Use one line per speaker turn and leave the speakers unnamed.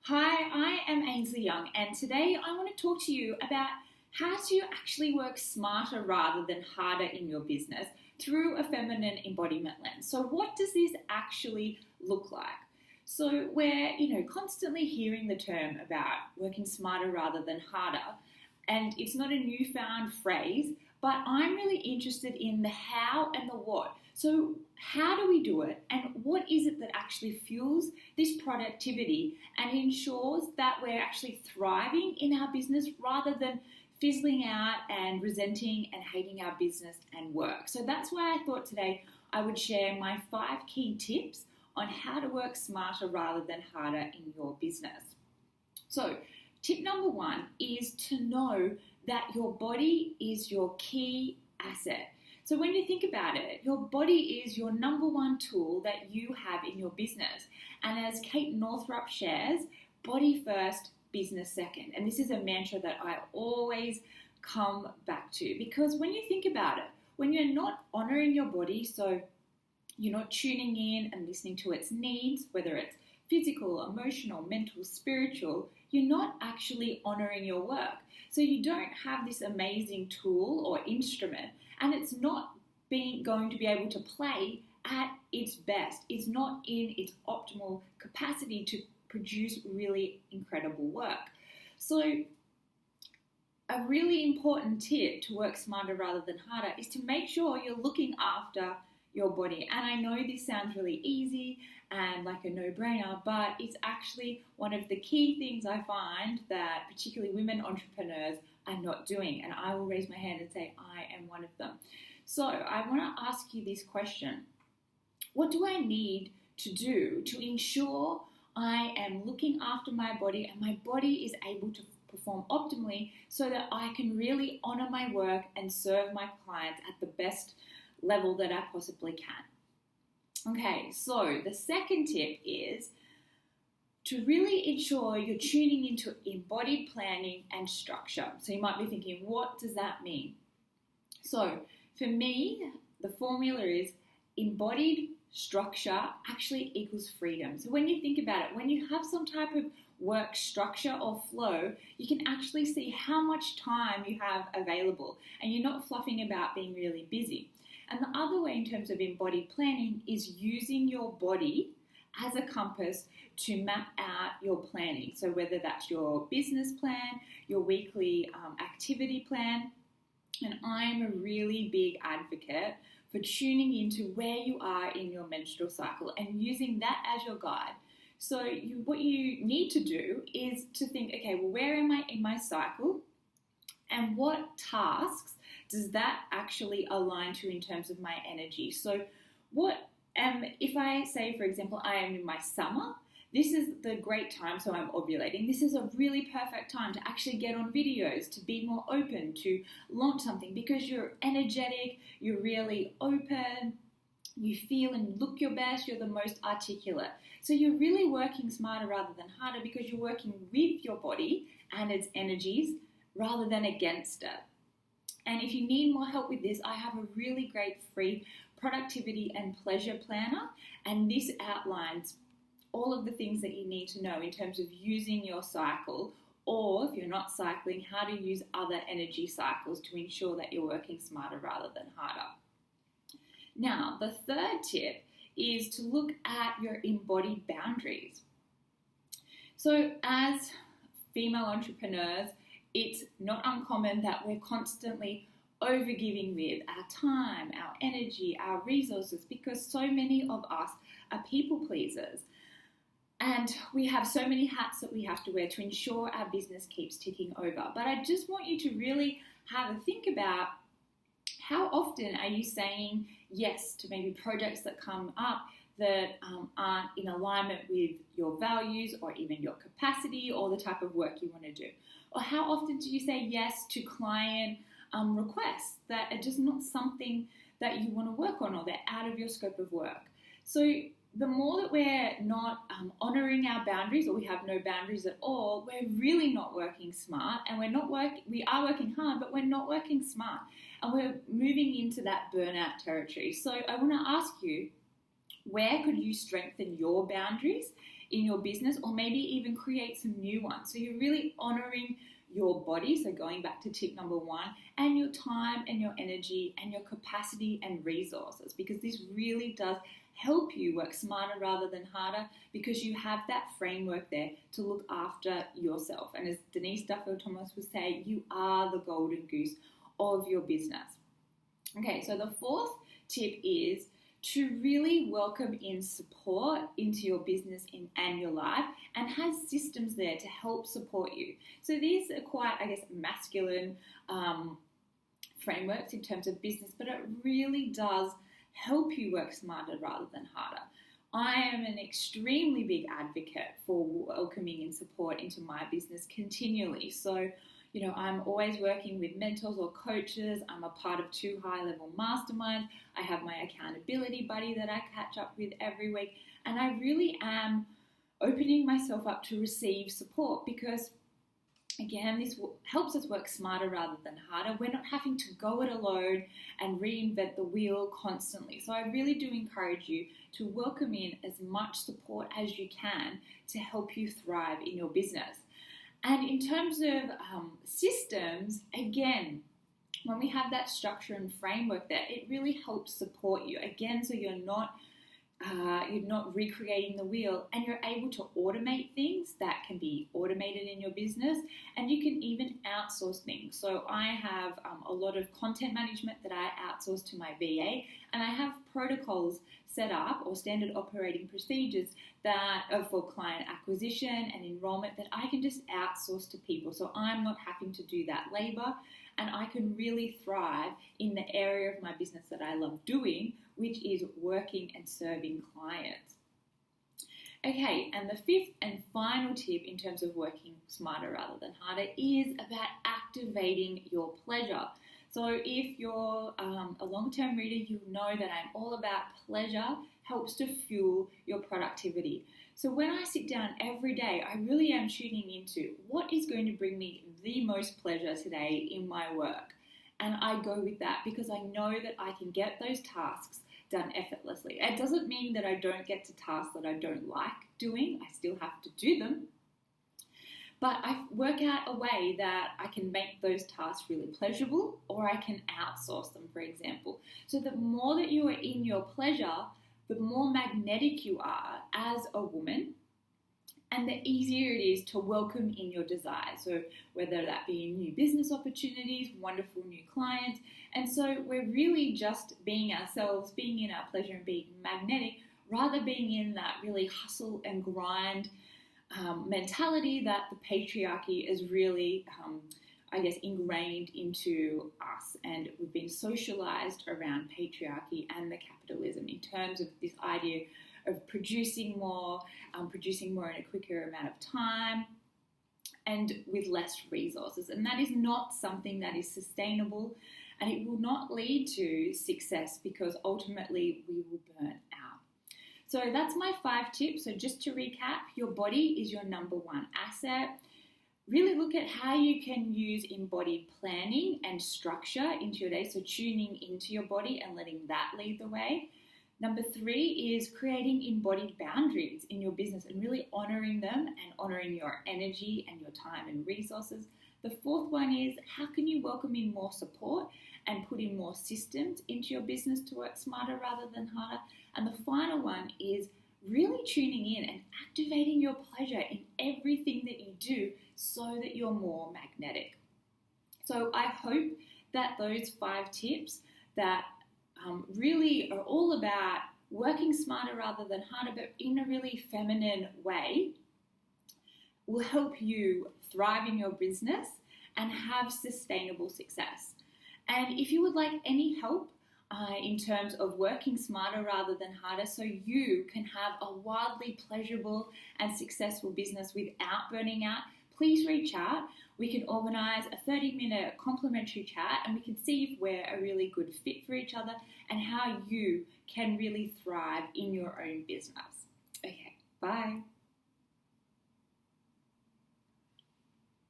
Hi, I am Ainsley Young, and today I want to talk to you about how to actually work smarter rather than harder in your business through a feminine embodiment lens. So, what does this actually look like? So, we're constantly hearing the term about working smarter rather than harder, and it's not a newfound phrase, but I'm really interested in the how and the what. So, how do we do it, and what is it that actually fuels this productivity and ensures that we're actually thriving in our business rather than fizzling out and resenting and hating our business and work? So, that's why I thought today I would share my 5 key tips on how to work smarter rather than harder in your business. So, tip number 1 is to know that your body is your key asset. So when you think about it, your body is your number 1 tool that you have in your business. And as Kate Northrup shares, body first, business second. And this is a mantra that I always come back to, because when you think about it, when you're not honoring your body, so you're not tuning in and listening to its needs, whether it's physical, emotional, mental, spiritual, you're not actually honoring your work. So you don't have this amazing tool or instrument, and it's not going to be able to play at its best. It's not in its optimal capacity to produce really incredible work. So a really important tip to work smarter rather than harder is to make sure you're looking after your body. And I know this sounds really easy and like a no-brainer, but it's actually one of the key things I find that particularly women entrepreneurs are not doing. And I will raise my hand and say I am one of them. So I want to ask you this question. What do I need to do to ensure I am looking after my body and my body is able to perform optimally so that I can really honor my work and serve my clients at the best level that I possibly can? Okay, so the second tip is to really ensure you're tuning into embodied planning and structure. So you might be thinking, what does that mean? So for me, the formula is embodied structure actually equals freedom. So when you think about it, when you have some type of work structure or flow, you can actually see how much time you have available and you're not fluffing about being really busy. And the other way in terms of embodied planning is using your body as a compass to map out your planning. So whether that's your business plan, your weekly activity plan, and I'm a really big advocate for tuning into where you are in your menstrual cycle and using that as your guide. So what you need to do is to think, okay, well, where am I in my cycle? And what tasks does that actually align to in terms of my energy? So if I say, for example, I am in my summer, this is the great time, so I'm ovulating. This is a really perfect time to actually get on videos, to be more open, to launch something, because you're energetic, you're really open, you feel and look your best, you're the most articulate. So you're really working smarter rather than harder because you're working with your body and its energies rather than against it. And if you need more help with this, I have a really great free productivity and pleasure planner, and this outlines all of the things that you need to know in terms of using your cycle, or if you're not cycling, how to use other energy cycles to ensure that you're working smarter rather than harder. Now, the third tip is to look at your embodied boundaries. So as female entrepreneurs, it's not uncommon that we're constantly overgiving with our time, our energy, our resources, because so many of us are people pleasers. And we have so many hats that we have to wear to ensure our business keeps ticking over. But I just want you to really have a think about how often are you saying yes to maybe projects that come up that aren't in alignment with your values or even your capacity or the type of work you want to do? Or how often do you say yes to client requests that are just not something that you want to work on, or they're out of your scope of work? So the more that we're not honoring our boundaries, or we have no boundaries at all, we're really not working smart, and we are working hard, but we're not working smart, and we're moving into that burnout territory. So I want to ask you, where could you strengthen your boundaries in your business, or maybe even create some new ones. So you're really honoring your body, so going back to tip number 1, and your time and your energy and your capacity and resources, because this really does help you work smarter rather than harder, because you have that framework there to look after yourself. And as Denise Duffield Thomas would say, you are the golden goose of your business. Okay, so the 4th tip is to really welcome in support into your business and your life, and have systems there to help support you. So these are quite, masculine frameworks in terms of business, but it really does help you work smarter rather than harder. I am an extremely big advocate for welcoming in support into my business continually. So, I'm always working with mentors or coaches. I'm a part of 2 high-level masterminds. I have my accountability buddy that I catch up with every week. And I really am opening myself up to receive support, because, again, this helps us work smarter rather than harder. We're not having to go it alone and reinvent the wheel constantly. So I really do encourage you to welcome in as much support as you can to help you thrive in your business. And in terms of systems, again, when we have that structure and framework there, it really helps support you. Again, so you're not recreating the wheel, and you're able to automate things that can be automated in your business, and you can even outsource things. So I have a lot of content management that I outsource to my VA, and I have protocols set up, or standard operating procedures, that are for client acquisition and enrollment, that I can just outsource to people. So I'm not having to do that labor, and I can really thrive in the area of my business that I love doing, which is working and serving clients. Okay, and the 5th and final tip in terms of working smarter rather than harder is about activating your pleasure. So if you're a long-term reader, you know that I'm all about pleasure helps to fuel your productivity. So when I sit down every day, I really am tuning into what is going to bring me the most pleasure today in my work. And I go with that because I know that I can get those tasks done effortlessly. It doesn't mean that I don't get to tasks that I don't like doing. I still have to do them. But I work out a way that I can make those tasks really pleasurable, or I can outsource them, for example. So the more that you are in your pleasure, the more magnetic you are as a woman, and the easier it is to welcome in your desire. So whether that be new business opportunities, wonderful new clients. And so we're really just being ourselves, being in our pleasure and being magnetic, rather being in that really hustle and grind mentality that the patriarchy is really, ingrained into us. And we've been socialized around patriarchy and the capitalism in terms of this idea of producing more in a quicker amount of time and with less resources. And that is not something that is sustainable, and it will not lead to success, because ultimately we will burn out. So that's my 5 tips. So just to recap, your body is your number 1 asset. Really look at how you can use embodied planning and structure into your day. So tuning into your body and letting that lead the way. Number 3 is creating embodied boundaries in your business and really honoring them and honoring your energy and your time and resources. The 4th one is, how can you welcome in more support and put in more systems into your business to work smarter rather than harder? And the final one is really tuning in and activating your pleasure in everything that you do so that you're more magnetic. So I hope that those 5 tips that really are all about working smarter rather than harder, but in a really feminine way, will help you thrive in your business and have sustainable success. And if you would like any help in terms of working smarter rather than harder, so you can have a wildly pleasurable and successful business without burning out, please reach out. We can organise a 30-minute complimentary chat, and we can see if we're a really good fit for each other and how you can really thrive in your own business. Okay, bye.